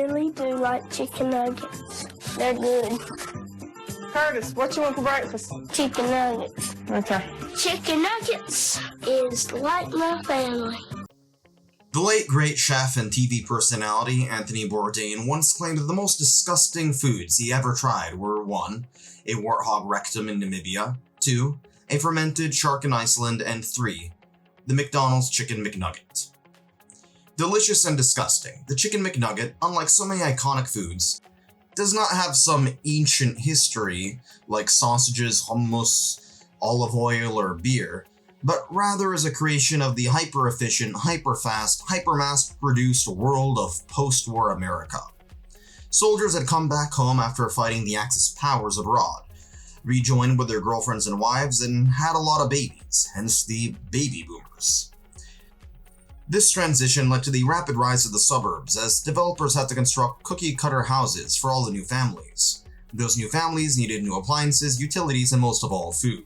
really do like chicken nuggets. They're good. Curtis, what you want for breakfast? Chicken nuggets. Okay. Chicken nuggets is like my family. The late great chef and TV personality Anthony Bourdain once claimed that the most disgusting foods he ever tried were 1. A warthog rectum in Namibia, 2. A fermented shark in Iceland, and 3. The McDonald's Chicken McNugget. Delicious and disgusting, the Chicken McNugget, unlike so many iconic foods, does not have some ancient history like sausages, hummus, olive oil, or beer, but rather is a creation of the hyper-efficient, hyper-fast, hyper-mass-produced world of post-war America. Soldiers had come back home after fighting the Axis powers abroad, rejoined with their girlfriends and wives, and had a lot of babies, hence the baby boomers. This transition led to the rapid rise of the suburbs, as developers had to construct cookie-cutter houses for all the new families. Those new families needed new appliances, utilities, and most of all, food.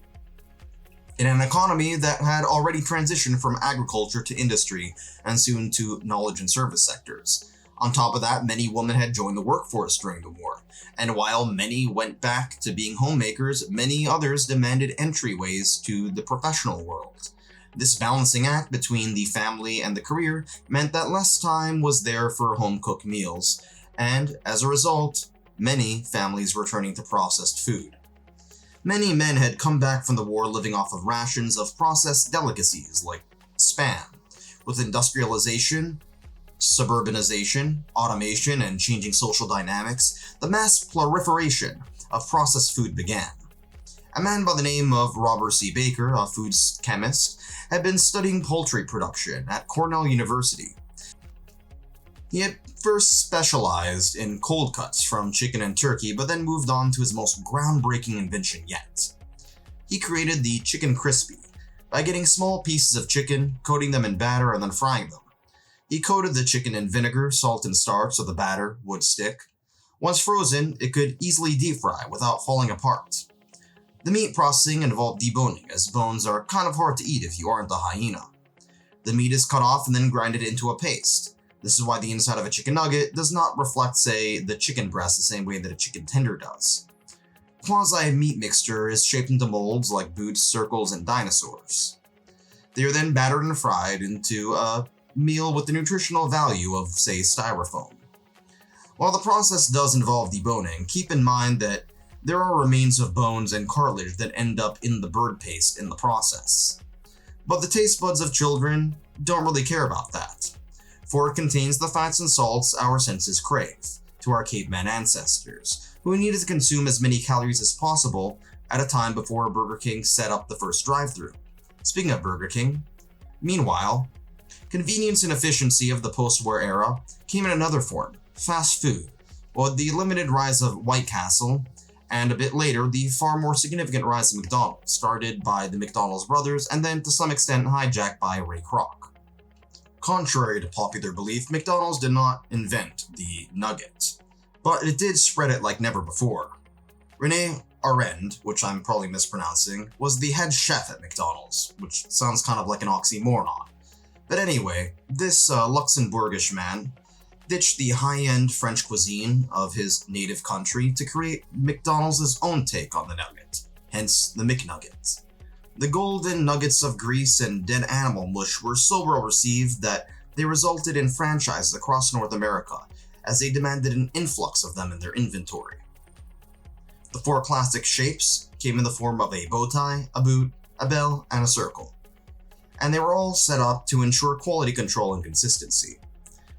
In an economy that had already transitioned from agriculture to industry, and soon to knowledge and service sectors. On top of that, many women had joined the workforce during the war, and while many went back to being homemakers, many others demanded entryways to the professional world. This balancing act between the family and the career meant that less time was there for home-cooked meals, and as a result, many families were turning to processed food. Many men had come back from the war living off of rations of processed delicacies like Spam. With industrialization, suburbanization, automation, and changing social dynamics, the mass proliferation of processed food began. A man by the name of Robert C. Baker, a foods chemist, had been studying poultry production at Cornell University. He had first specialized in cold cuts from chicken and turkey, but then moved on to his most groundbreaking invention yet. He created the Chicken Crispy by getting small pieces of chicken, coating them in batter, and then frying them. He coated the chicken in vinegar, salt, and starch so the batter would stick. Once frozen, it could easily deep fry without falling apart. The meat processing involved deboning, as bones are kind of hard to eat if you aren't a hyena. The meat is cut off and then grinded into a paste. This is why the inside of a chicken nugget does not reflect, say, the chicken breast the same way that a chicken tender does. Quasi-meat mixture is shaped into molds like boots, circles, and dinosaurs. They are then battered and fried into a meal with the nutritional value of, say, styrofoam. While the process does involve deboning, keep in mind that there are remains of bones and cartilage that end up in the bird paste in the process. But the taste buds of children don't really care about that, for it contains the fats and salts our senses crave, to our caveman ancestors, who needed to consume as many calories as possible at a time before Burger King set up the first drive-thru. Speaking of Burger King, meanwhile, convenience and efficiency of the post-war era came in another form, fast food, with the limited rise of White Castle, and a bit later, the far more significant rise of McDonald's, started by the McDonald's brothers and then to some extent hijacked by Ray Kroc. Contrary to popular belief, McDonald's did not invent the nugget, but it did spread it like never before. Rene Arend, which I'm probably mispronouncing, was the head chef at McDonald's, which sounds kind of like an oxymoron. But anyway, this Luxembourgish man ditched the high-end French cuisine of his native country to create McDonald's' own take on the nugget, hence the McNugget. The golden nuggets of grease and dead animal mush were so well received that they resulted in franchises across North America, as they demanded an influx of them in their inventory. The 4 classic shapes came in the form of a bow tie, a boot, a bell, and a circle, and they were all set up to ensure quality control and consistency.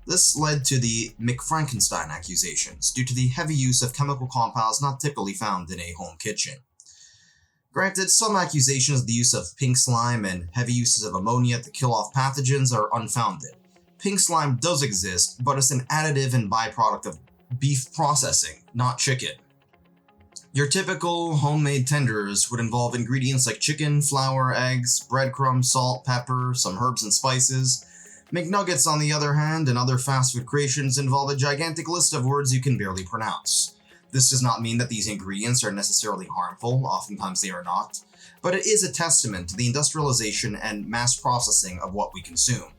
This led to the McFrankenstein accusations due to the heavy use of chemical compounds not typically found in a home kitchen. Granted, some accusations of the use of pink slime and heavy uses of ammonia to kill off pathogens are unfounded. Pink slime does exist, but it's an additive and byproduct of beef processing, not chicken. Your typical homemade tenders would involve ingredients like chicken, flour, eggs, breadcrumbs, salt, pepper, some herbs and spices. McNuggets, on the other hand, and other fast food creations involve a gigantic list of words you can barely pronounce. This does not mean that these ingredients are necessarily harmful, oftentimes they are not, but it is a testament to the industrialization and mass processing of what we consume.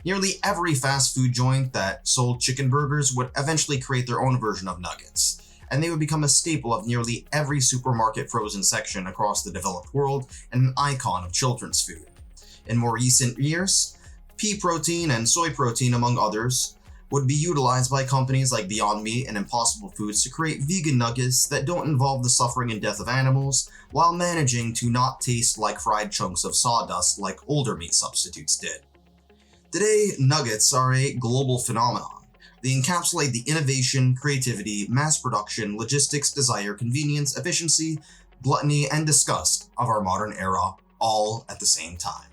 Nearly every fast food joint that sold chicken burgers would eventually create their own version of nuggets, and they would become a staple of nearly every supermarket frozen section across the developed world and an icon of children's food. In more recent years, pea protein and soy protein, among others, would be utilized by companies like Beyond Meat and Impossible Foods to create vegan nuggets that don't involve the suffering and death of animals, while managing to not taste like fried chunks of sawdust like older meat substitutes did. Today, nuggets are a global phenomenon. They encapsulate the innovation, creativity, mass production, logistics, desire, convenience, efficiency, gluttony, and disgust of our modern era, all at the same time.